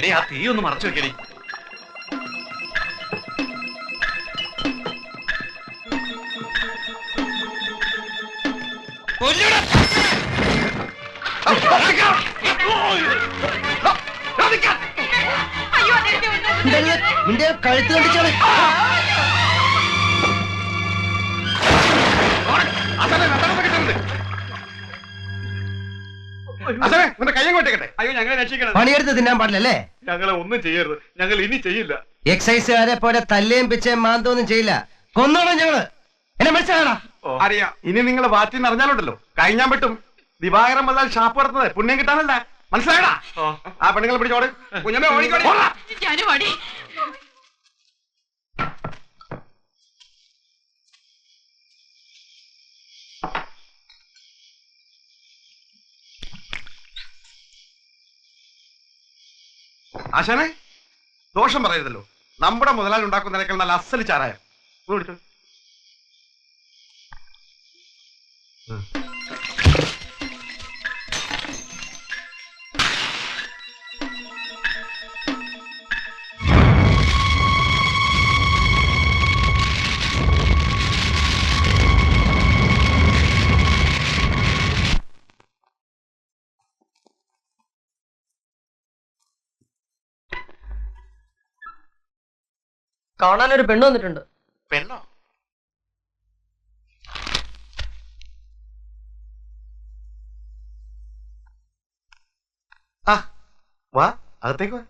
എടേ ആ തീ ഒന്ന് മറച്ചു വെക്കണേ. കഴുത്ത് കണ്ടിച്ചാണ്. പണിയെടുത്ത് തിന്നാൻ പാടില്ലല്ലേ? ഞങ്ങളെ ഒന്നും ചെയ്യരുത്, ഞങ്ങൾ ഇനി ചെയ്യില്ല. എക്സൈസുകാരെ പോലെ തല്ലേം പിച്ചേം മാന്തോന്നും ചെയ്യില്ല. കൊന്നോളാം ഞങ്ങള്. എന്നെ മനസ്സിലാകണം. അറിയാം. ഇനി നിങ്ങൾ വാറ്റി നിറഞ്ഞാലുണ്ടല്ലോ കഴിഞ്ഞാൻ പറ്റും. ദിവാകരൻ വന്നാൽ ഷാപ്പ് നടത്തുന്നത് പുണ്യം കിട്ടാനല്ല. മനസ്സിലായടാ? ആ പെണ്ണുങ്ങളെ പിടിച്ചോട്. കുഞ്ഞമ്മേ ഓടിക്കോടി. ആശാനെ ദോഷം പറയരുതല്ലോ. നമ്മുടെ മുതലാളി ഉണ്ടാക്കുന്നതിനേക്കാൾ നല്ല അസല് ചാരായം. കാണാനൊരു പെണ്ണ് വന്നിട്ടുണ്ട്. പെണ്ണോ? ആ വാ, അകത്തേക്ക് വാ.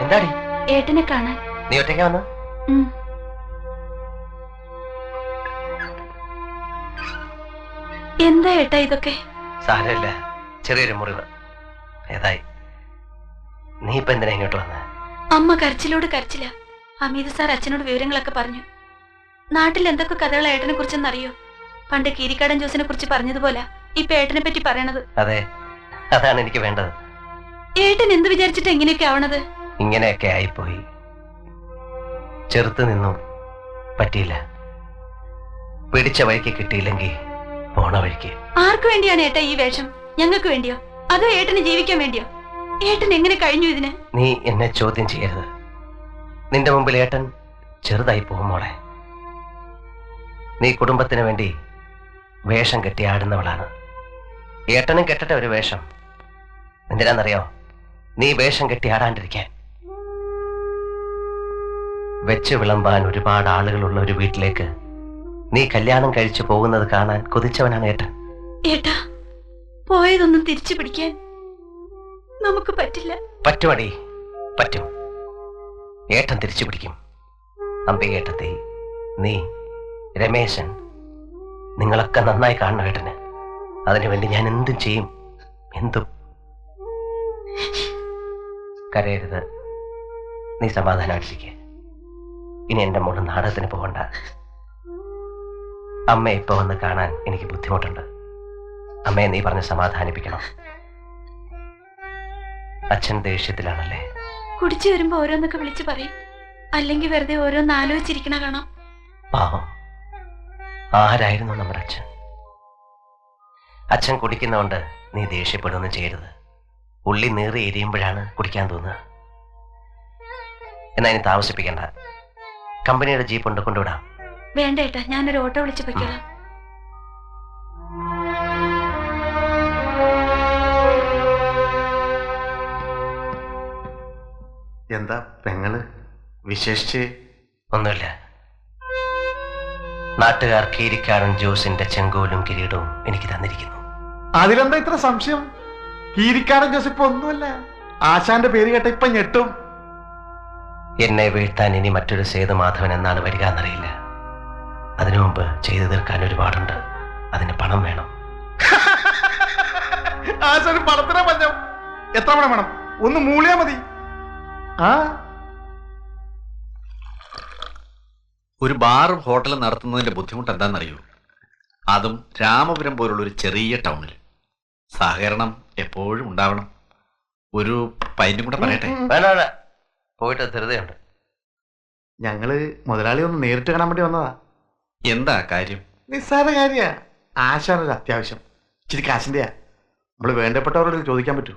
എന്താടി? ഏട്ടനെ കാണാൻ. നീ ഒറ്റയ്ക്ക് വന്ന? എന്താ ഏട്ടാ ഇതൊക്കെ? സാരമില്ല, ചെറിയൊരു മുറിവ്. ഏതായി? നീ ഇപ്പൊ എന്തിനാ ഇങ്ങോട്ട് വന്ന? അമ്മ കരച്ചിലോട് കരച്ചില്ല. ഹമീദ് സാർ അച്ഛനോട് വിവരങ്ങളൊക്കെ പറഞ്ഞു. നാട്ടിൽ എന്തൊക്കെ കഥകൾ ഏട്ടനെ കുറിച്ചെന്നറിയോ? പണ്ട് കീരിക്കാടൻ ജോസിനെ കുറിച്ച് പറഞ്ഞതുപോലെ ഇപ്പൊ ഏട്ടനെ പറ്റി പറയണത്. അതെ, അതാണ് എനിക്ക് വേണ്ടത്. ഏട്ടൻ എന്ത് വിചാരിച്ചിട്ട് എങ്ങനെയൊക്കെ ആവണത്? ഇങ്ങനെയൊക്കെ ആയിപ്പോയി. ചെറുത്ത് നിന്നും പറ്റിയില്ല. പിടിച്ച വഴിക്ക് കിട്ടിയില്ലെങ്കിൽ പോണ വഴിക്ക്. ആർക്കു വേണ്ടിയാണ് ഏട്ടാ ഈ വേഷം? ഞങ്ങൾക്ക് വേണ്ടിയോ അതോ ഏട്ടന് ജീവിക്കാൻ വേണ്ടിയോ? ഏട്ടൻ എങ്ങനെ കഴിഞ്ഞു ഇതിന്? നീ എന്നെ ചോദ്യം ചെയ്യരുത്. നിന്റെ മുമ്പിൽ ഏട്ടൻ ചെറുതായി പോകും മോളെ. നീ കുടുംബത്തിന് വേണ്ടി വേഷം കെട്ടി ആടുന്നവളാണ്. ഏട്ടനും കെട്ടട്ടെ ഒരു വേഷം. എന്തിനാന്നറിയോ? നീ വേഷം കെട്ടി ആടാണ്ടിരിക്കാൻ. വെച്ച് വിളമ്പാൻ ഒരുപാട് ആളുകളുള്ള ഒരു വീട്ടിലേക്ക് നീ കല്യാണം കഴിച്ചു പോകുന്നത് കാണാൻ കൊതിച്ചവനാണ് ഏട്ടൻ. ഏട്ടാ, പോയതൊന്നും തിരിച്ചു പിടിക്കാൻ നമുക്ക് പറ്റില്ല. പറ്റുമടി, പറ്റും. ഏട്ടൻ തിരിച്ചു പിടിക്കും. അമ്പികേട്ടത്തെ, നീ, രമേശൻ, നിങ്ങളൊക്കെ നന്നായി കാണണം ഏട്ടന്. അതിനുവേണ്ടി ഞാൻ എന്തും ചെയ്യും, എന്തും. കരയരുത്, നീ സമാധാനമായിട്ടിരിക്കെ. ഇനി എന്റെ മോള് നാടകത്തിന് പോകണ്ട. അമ്മ ഇപ്പൊ വന്ന് കാണാൻ എനിക്ക് ബുദ്ധിമുട്ടുണ്ട്. അമ്മയെ നീ പറഞ്ഞ് സമാധാനിപ്പിക്കണം. അച്ഛൻ ദേഷ്യത്തിലാണല്ലേ? കുടിച്ചു വരുമ്പോ ഓരോന്നൊക്കെ വിളിച്ചു പറയും. അല്ലെങ്കിൽ വെറുതെ ഓരോന്ന് ആലോചിച്ചിരിക്കണ കാണാം. പാവം, ആരായിരുന്നു നമ്മുടെ അച്ഛൻ? അച്ഛൻ കുടിക്കുന്നതുകൊണ്ട് നീ ദേഷ്യപ്പെടുകയൊന്നും ചെയ്യരുത്. ഉള്ളി നീറി എരിയുമ്പോഴാണ് കുടിക്കാൻ തോന്നുക. എന്നാ ഇനി താമസിപ്പിക്കണ്ട. കമ്പനിയുടെ ജീപ്പ് ഉണ്ട്, കൊണ്ടുവിടാം. വേണ്ട ഏട്ടാ, ഞാനൊരു ഓട്ടോ വിളിച്ചു പൊയ്ക്കോളാം. എന്താ പെങ്ങള് വിശേഷിച്ച്? ഒന്നുമില്ല. നാട്ടുകാർ കീരിക്കാടൻ ജോസിന്റെ ചെങ്കോലും കിരീടവും എനിക്ക് തന്നിരിക്കുന്നു. അതിലെന്താ ഇത്ര സംശയം? കീരിക്കാടൻ ജോസ് ഇപ്പൊ ഒന്നുമല്ല. ആശാന്റെ പേര് കേട്ട ഇപ്പൊ ഞെട്ടും. എന്നെ വീഴ്ത്താൻ ഇനി മറ്റൊരു സേതുമാധവൻ എന്നാണ് വരിക എന്നറിയില്ല. അതിനു മുമ്പ് ചെയ്തു തീർക്കാൻ ഒരുപാടുണ്ട്. അതിന് പണം വേണം. ആശാന് പണത്തിനാ പഞ്ഞം. എത്ര പണം വേണം? ഒന്ന് മൂളിയാ മതി. ഒരു ബാറും ഹോട്ടലും നടത്തുന്നതിന്റെ ബുദ്ധിമുട്ട് എന്താണെന്നറിയൂ? അതും രാമപുരം പോലുള്ള ഒരു ചെറിയ ടൗണിൽ. സഹകരണം എപ്പോഴും ഉണ്ടാവണം. ഒരു പൈനും കൂടെ പറയട്ടെ. വേണ്ട, പോയിട്ട് ധൃതയുണ്ട്. ഞങ്ങള് മുതലാളി ഒന്ന് നേരിട്ട് കാണാൻ വേണ്ടി വന്നതാ. എന്താ കാര്യം? നിസ്സാര കാര്യ. ആശാനൊരു അത്യാവശ്യം. ഇച്ചിരി കാശിന്റെയാ. നമ്മള് വേണ്ടപ്പെട്ടവരോട് ഇത് ചോദിക്കാൻ പറ്റൂ?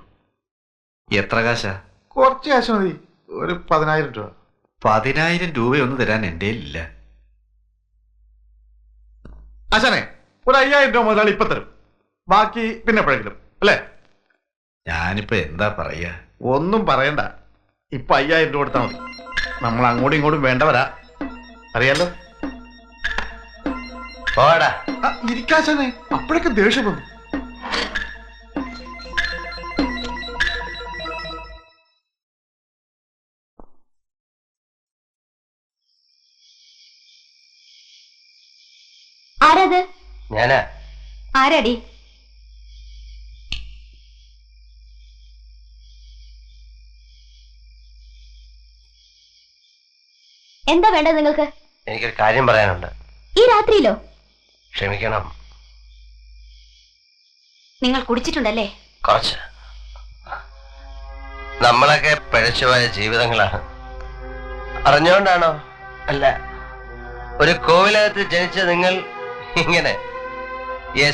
എത്ര കാശാ? കുറച്ച് കാശ് മതി, ഒരു 10,000 രൂപ. 10,000 രൂപയൊന്നും തരാൻ എൻ്റെ ഇല്ല. ആശാനെ, ഒരു 5,000 രൂപ മുതലാളി ഇപ്പൊ തരും, ബാക്കി പിന്നെ എപ്പോഴെങ്കിലും, അല്ലേ? ഞാനിപ്പോ എന്താ പറയാ? ഒന്നും പറയണ്ട, ഇപ്പൊ 5,000 രൂപ കൊടുത്താൽ മതി. നമ്മൾ അങ്ങോട്ടും ഇങ്ങോട്ടും വേണ്ടവരാ, അറിയാലോ. പോടാ. ഇരിക്കാശാനെ, അപ്പോഴൊക്കെ ദേഷ്യം വന്നു. ആരാത്? ഞാനാ. ആരാടി? എന്താ വേണ്ടത് നിങ്ങൾക്ക്? എനിക്കൊരു കാര്യം പറയാനുണ്ട്. ഈ രാത്രിയിലോ? ക്ഷമിക്കണം. നിങ്ങൾ കുടിച്ചിട്ടുണ്ടല്ലേ? കുറച്ച്. നമ്മളൊക്കെ പിഴച്ചുപോയ ജീവിതങ്ങളാണ്. അറിഞ്ഞുകൊണ്ടാണോ? അല്ല. ഒരു കോവിലകത്ത് ജനിച്ച നിങ്ങൾ ഇങ്ങനെ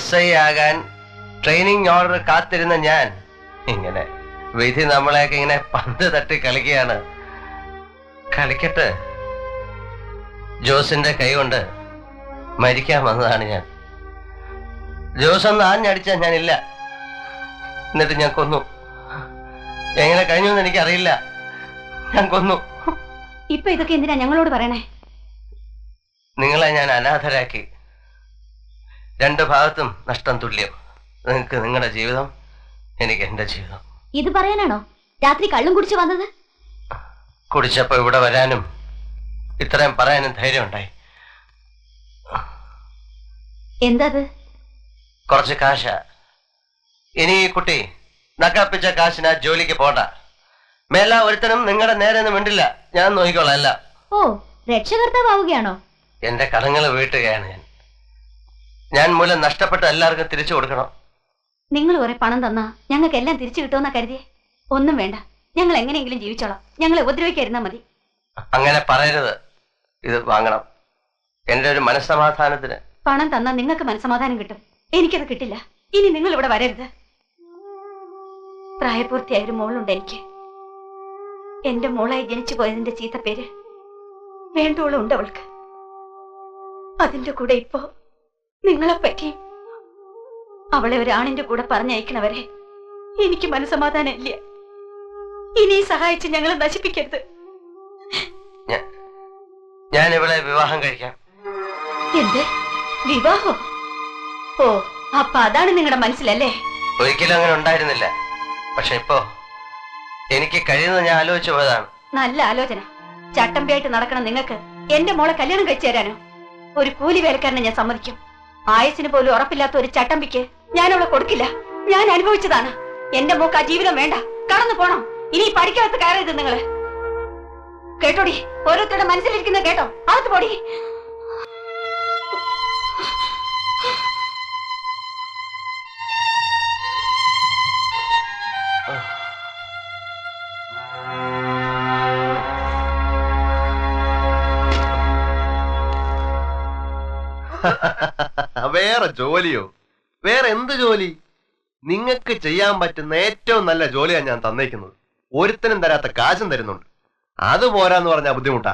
SI ആകാൻ ട്രെയിനിങ് ഓർഡർ കാത്തിരുന്ന ഞാൻ ഇങ്ങനെ വിധി നമ്മളെയൊക്കെ ഇങ്ങനെ പന്ത് തട്ടി കളിക്കുകയാണ്. കളിക്കട്ടെ. ജോസിന്റെ കൈ കൊണ്ട് മരിക്കാൻ വന്നതാണ് ഞാൻ. ജോസ് ഒന്ന് ആഞ്ഞടിച്ചാൽ ഞാനില്ല. എന്നിട്ട് ഞാൻ കൊന്നു. എങ്ങനെ കഴിഞ്ഞു എന്ന് എനിക്കറിയില്ല. ഞാൻ കൊന്നു. ഇപ്പൊ ഇതൊക്കെ എന്തിനാ ഞങ്ങളോട് പറയണേ? നിങ്ങളെ ഞാൻ അനാഥരാക്കി. രണ്ടു ഭാഗത്തും നഷ്ടം തുല്യം. നിങ്ങൾക്ക് നിങ്ങളുടെ ജീവിതം, എനിക്ക് എന്റെ ജീവിതം. ഇത് പറയാനാണോ രാത്രി കള്ളും കുടിച്ചു വന്നത്? കുടിച്ചപ്പോ ഇവിടെ വരാനും ഇത്രയും പറയാനും ധൈര്യം ഉണ്ടായി. എന്താത്? കുറച്ച് കാശ. ഇനി ഈ കുട്ടി നക്കാപ്പിച്ച കാശിനാ ജോലിക്ക് പോണ്ട. മേല ഒരുത്തനും നിങ്ങളുടെ നേരെ ഒന്നും മിണ്ടില്ല. ഞാൻ നോക്കിക്കോളാം എല്ലാം. ഓ, രക്ഷകർത്താവുകയാണോ? എന്റെ കടങ്ങൾ വീട്ടുകയാണ് ഞാൻ. ഞാൻ മൂലം നഷ്ടപ്പെട്ട എല്ലാവർക്കും തിരിച്ചു കൊടുക്കണം. നിങ്ങൾ കുറെ പണം തന്നാ ഞങ്ങൾക്ക് എല്ലാം തിരിച്ചു കിട്ടുമെന്നാ കരുതിയേ? ഒന്നും വേണ്ട, ഞങ്ങൾ എങ്ങനെയെങ്കിലും ജീവിച്ചോളാം. ഞങ്ങളെ ഉപദ്രവിക്കാതിരുന്നാ മതി. അങ്ങനെ പറയരുത്. ഇത് വാങ്ങണം, എന്റെ ഒരു മനസ്സമാധാനത്തിന്. പണം തന്നാ നിങ്ങൾക്ക് മനസ്സമാധാനം കിട്ടും, എനിക്കത് കിട്ടില്ല. ഇനി നിങ്ങൾ ഇവിടെ വരരുത്. പ്രായപൂർത്തിയായ ഒരു മോളുണ്ട് എനിക്ക്. എന്റെ മോളായി ജനിച്ചു പോയതിന്റെ ചീത്തപ്പേര് വേണ്ടോളം ഉണ്ട് അവൾക്ക്. അതിന്റെ കൂടെ ഇപ്പോ നിങ്ങളെപ്പറ്റി. അവളെ ഒരാണിന്റെ കൂടെ പറഞ്ഞയക്കണവരെ എനിക്ക് മനസ്സമാധാനം ഇല്ല. ഇനി സഹായിച്ച് ഞങ്ങളെ നശിപ്പിക്കരുത്. ഞാൻ ഇവളെ വിവാഹം കഴിക്കാം. എന്ത് വിവാഹോ? ഓ, അപ്പൊ അതാണ് നിങ്ങളുടെ മനസ്സിലല്ലേ? ഒരിക്കലും അങ്ങനെ ഉണ്ടായിരുന്നില്ല. പക്ഷെ ഇപ്പോ എനിക്ക് കഴിയുന്നത് ഞാൻ ആലോചിച്ചു പോയതാണ്. നല്ല ആലോചന. ചട്ടമ്പിയായിട്ട് നടക്കണം നിങ്ങൾക്ക് എന്റെ മോളെ കല്യാണം കഴിച്ചു തരാനോ? ഒരു കൂലി വേലക്കാരനെ ഞാൻ സമ്മതിക്കും. ആയുസിന് പോലും ഉറപ്പില്ലാത്ത ഒരു ചട്ടമ്പിക്ക് ഞാൻ അവളെ കൊടുക്കില്ല. ഞാൻ അനുഭവിച്ചതാണ്. എന്റെ മോക്ക് ആ ജീവിതം വേണ്ട, കടന്നു പോണം. ഇനി പഠിക്കാത്ത കയറരുത് നിങ്ങള്. കേട്ടോടി, ഓരോരുത്തരുടെ മനസ്സിലിരിക്കുന്ന കേട്ടോ. അകത്ത് പോടി. വേറെ ജോലിയോ? വേറെ എന്ത് ജോലി? നിങ്ങൾക്ക് ചെയ്യാൻ പറ്റുന്ന ഏറ്റവും നല്ല ജോലിയാണ് ഞാൻ തന്നേക്കുന്നത്. ഒരുത്തനും തരാത്ത കാശും തരുന്നുണ്ട്. അത് പോരാന്ന് പറഞ്ഞാൽ ബുദ്ധിമുട്ടാ.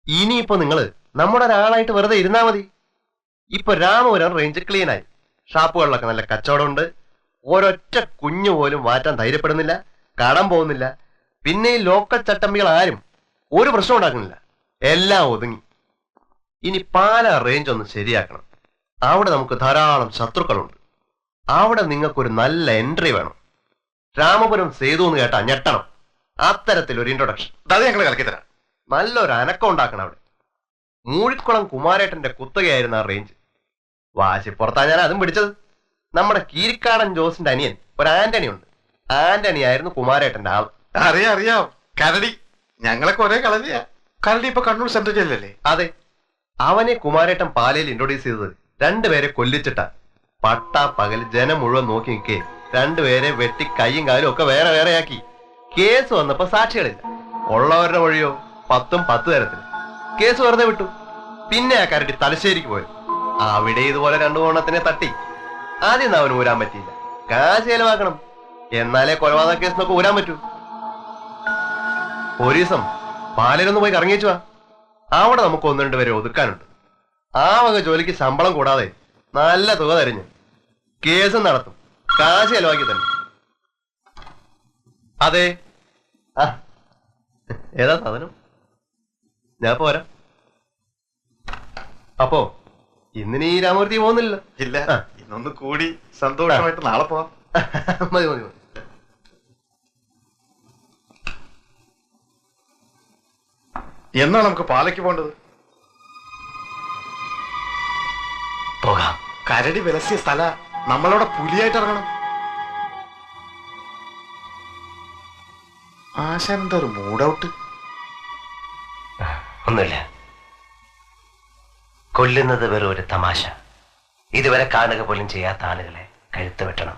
ഇനിയിപ്പോ നിങ്ങള് നമ്മുടെ ഒരാളായിട്ട് വെറുതെ ഇരുന്നാ മതി. ഇപ്പൊ രാമപുരം റേഞ്ച് ക്ലീനായി. ഷാപ്പുകളിലൊക്കെ നല്ല കച്ചവടമുണ്ട്. ഒരൊറ്റ കുഞ്ഞു പോലും മാറ്റാൻ ധൈര്യപ്പെടുന്നില്ല, കടം പോകുന്നില്ല. പിന്നെ ഈ ലോക്കൽ ചട്ടമ്പികൾ ആരും ഒരു പ്രശ്നം ഉണ്ടാക്കുന്നില്ല. എല്ലാം ഒതുങ്ങി. ഇനി പാലാ റേഞ്ച് ഒന്ന് ശരിയാക്കണം. അവിടെ നമുക്ക് ധാരാളം ശത്രുക്കളുണ്ട്. അവിടെ നിങ്ങൾക്കൊരു നല്ല എൻട്രി വേണം. രാമപുരം സേതു എന്ന് കേട്ടാ ഞെട്ടണം. അത്തരത്തിലൊരു ഇൻട്രൊഡക്ഷൻ അത് ഞങ്ങൾ കളിക്കി തരാം. നല്ലൊരു അനക്കം ഉണ്ടാക്കണം അവിടെ. മൂഴിക്കുളം കുമാരേട്ടന്റെ കുത്തകയായിരുന്നു ആ റേഞ്ച്. വാശിപ്പുറത്താ ഞാൻ അതും പിടിച്ചത്. നമ്മുടെ കീരിക്കാടൻ ജോസിന്റെ അനിയൻ ഒരു ആന്റണി ഉണ്ട്. ആന്റണി ആയിരുന്നു കുമാരേട്ടന്റെ ആൾ. അറിയാം. കരടി, ഞങ്ങളൊക്കെ ഒരേ കളരിയാ. കരടി ഇപ്പൊ കണ്ണൂർ സെൻട്രൽ ജയിലല്ലേ? അതെ, അവനെ കുമാരേട്ടൻ പാലയിൽ ഇൻട്രൊഡ്യൂസ് ചെയ്തത് രണ്ടുപേരെ കൊല്ലിച്ചിട്ടാ. പട്ടാ പകൽ ജനം മുഴുവൻ നോക്കി നിൽക്കേ രണ്ടുപേരെ വെട്ടി കൈയും കാലും ഒക്കെ വേറെ വേറെയാക്കി. കേസ് വന്നപ്പോ സാക്ഷികളില്ല. ഉള്ളവരുടെ വഴിയോ 10 തരത്തിന് കേസ് വെറുതെ വിട്ടു. പിന്നെ ആ കരടി തലശ്ശേരിക്ക് പോയി. അവിടെ ഇതുപോലെ 2 എണ്ണത്തിനെ തട്ടി. ആദ്യം അവന് ഊരാൻ പറ്റിയില്ല. കാശ് ചെലവാക്കണം, എന്നാലേ കൊലപാതക കേസിനൊക്കെ ഊരാൻ പറ്റൂ. ഒരു ദിവസം പാലയിലൊന്ന് പോയി കറങ്ങിച്ചു വാ. അവിടെ നമുക്ക് 1-2 പേരെ ഒതുക്കാനുണ്ട്. ആ വക ജോലിക്ക് ശമ്പളം കൂടാതെ നല്ല തുക തരിഞ്ഞ് കേസും നടത്തും, കാശ് ചെലവാക്കി തന്നെ. അതെ, ആ ഏതാ സാധനം? ഞാൻ പോരാ. അപ്പോ ഇന്നിനി രാമൂർത്തി പോകുന്നില്ല? ഇല്ല, ഇന്നൊന്ന് കൂടി സന്തോഷമായിട്ട് നാളെ പോവാം. മതി മതി മതി. എന്നാണ് നമുക്ക് പാലയ്ക്ക് പോകേണ്ടത്? പോകാം. കരടി വിലസിയ സ്ഥല, നമ്മളവിടെ പുലിയായിട്ട് ഇറങ്ങണം. ആശാൻ എന്താ ഒരു മൂഡൌട്ട്? ഒന്നുമില്ല. കൊല്ലുന്നത് വെറും ഒരു തമാശ. ഇതുവരെ കാണുക പോലും ചെയ്യാത്ത ആളുകളെ കഴുത്ത് വെട്ടണം,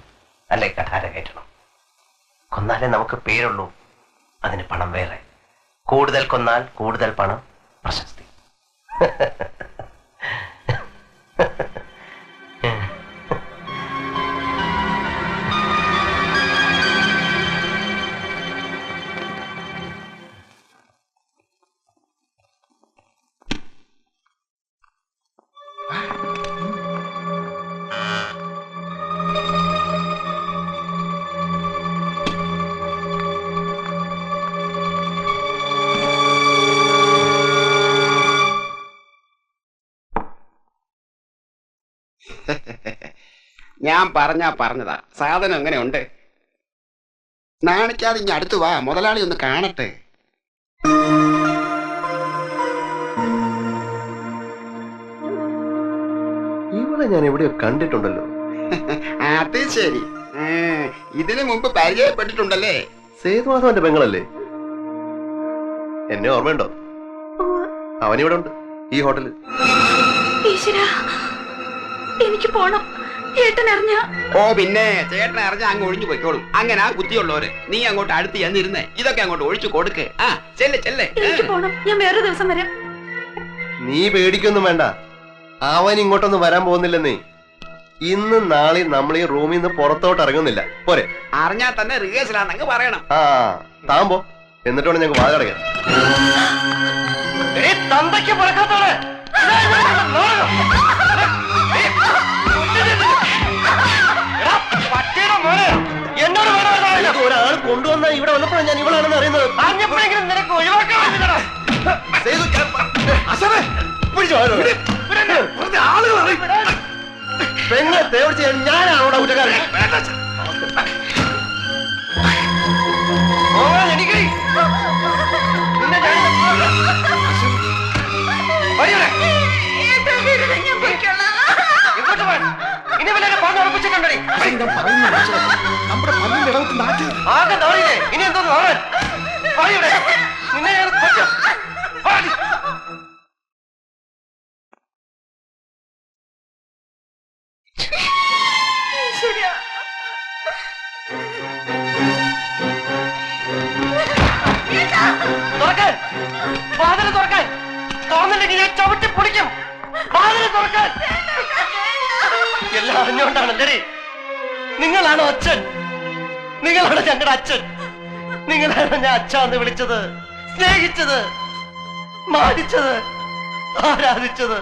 അല്ലെ കഠാര കയറ്റണം. കൊന്നാലേ നമുക്ക് പേരുള്ളൂ, അതിന് പണം വേറെ. കൂടുതൽ കൊന്നാൽ കൂടുതൽ പണം, പ്രശസ്തി. ഞാൻ പറഞ്ഞതാ. സാധനം എങ്ങനെയുണ്ട്? നാണിക്കാതെ ഇനി അടുത്ത് വാ, മുതലാളി ഒന്ന് കാണട്ടെ. ഇവളെ ഞാൻ എവിടെയോ കണ്ടിട്ടുണ്ടല്ലോ. അത് ശരി, ഇതിനു മുമ്പ് പരിചയപ്പെട്ടിട്ടുണ്ടല്ലേ? സേതുമാധവന്റെ പെങ്ങളല്ലേ? എന്നെ ഓർമ്മയുണ്ടോ? അവനിവിടെ ഉണ്ട്, ഈ ഹോട്ടലിൽ. ഈശ്വരാ, എനിക്ക് പോണം. ഏട്ടൻ അറിഞ്ഞ? ഓ പിന്നെ, ചേട്ടനെ അറിഞ്ഞ അങ്ങ് ഒഴിഞ്ഞു പോയിക്കോളും. അങ്ങനെ ആ ബുദ്ധിയുള്ളവര്. നീ അങ്ങോട്ട് അടുത്ത് ചെന്നിരുന്നേ, ഇതൊക്കെ അങ്ങോട്ട് ഒഴിച്ചു കൊടുക്ക്. ആ ചെല്ലേ ചെല്ലേ. എനിക്ക് പോണം. ഞാൻ വേറെ ദിവസം വരാം. നീ പേടിക്കൊന്നും വേണ്ട, അവൻ ഇങ്ങോട്ടൊന്നും വരാൻ പോകുന്നില്ലെന്നേ. ഇന്നും നാളെയും നമ്മൾ ഈ റൂമിൽ നിന്ന് പുറത്തോട്ട് ഇറങ്ങുന്നില്ല, പോരെ? അറിഞ്ഞാ തന്നെ റിഹേഴ്സലാന്നങ്ങ് പറയണം. ആ താൻ പോ, എന്നിട്ട് വേണം ഞങ്ങൾക്ക് വാതിലടയ്ക്കാൻ. തന്തയ്ക്ക് പറക്കാത്തോടെ എന്നോട് ഒരാൾ കൊണ്ടുവന്ന ഇവിടെ വന്നപ്പോഴാണ് ഞാൻ ഇവളാണെന്ന് അറിയുന്നത്. അറിഞ്ഞപ്പോഴെങ്കിലും നിനക്ക് ഒഴിവാക്കാൻ വേണ്ടിയിട്ടാ. പെങ്ങളെ തേവടിച്ച് ഞാനാണ് അവിടെ കുറ്റക്കാരൻ. ഇനി വല്ല പണം ഉറപ്പിച്ചിട്ടുണ്ടേ? നമ്മുടെ പല്ലിന്റെ ഇടവത്ത് നാട്ടിൽ ആകെ നാളില്ലേ, ഇനി എന്തോന്ന് കാണാൻ? നിന്നെ ഞാൻ കൊല്ലും. തുറക്കാൻ, വാതില് തുറക്കാൻ. തുറന്നില്ലെങ്കിൽ ഞാൻ ചവിട്ടി പൊളിക്കും. വാതില് തുറക്കാൻ. എല്ലാം അറിഞ്ഞുകൊണ്ടാണല്ലേ? നിങ്ങളാണോ അച്ഛൻ? നിങ്ങളാണ് ഞങ്ങളുടെ അച്ഛൻ. നിങ്ങളാണ് ഞാൻ അച്ഛാന്ന് വിളിച്ചത്, സ്നേഹിച്ചത്, മാനിച്ചത്, ആരാധിച്ചത്.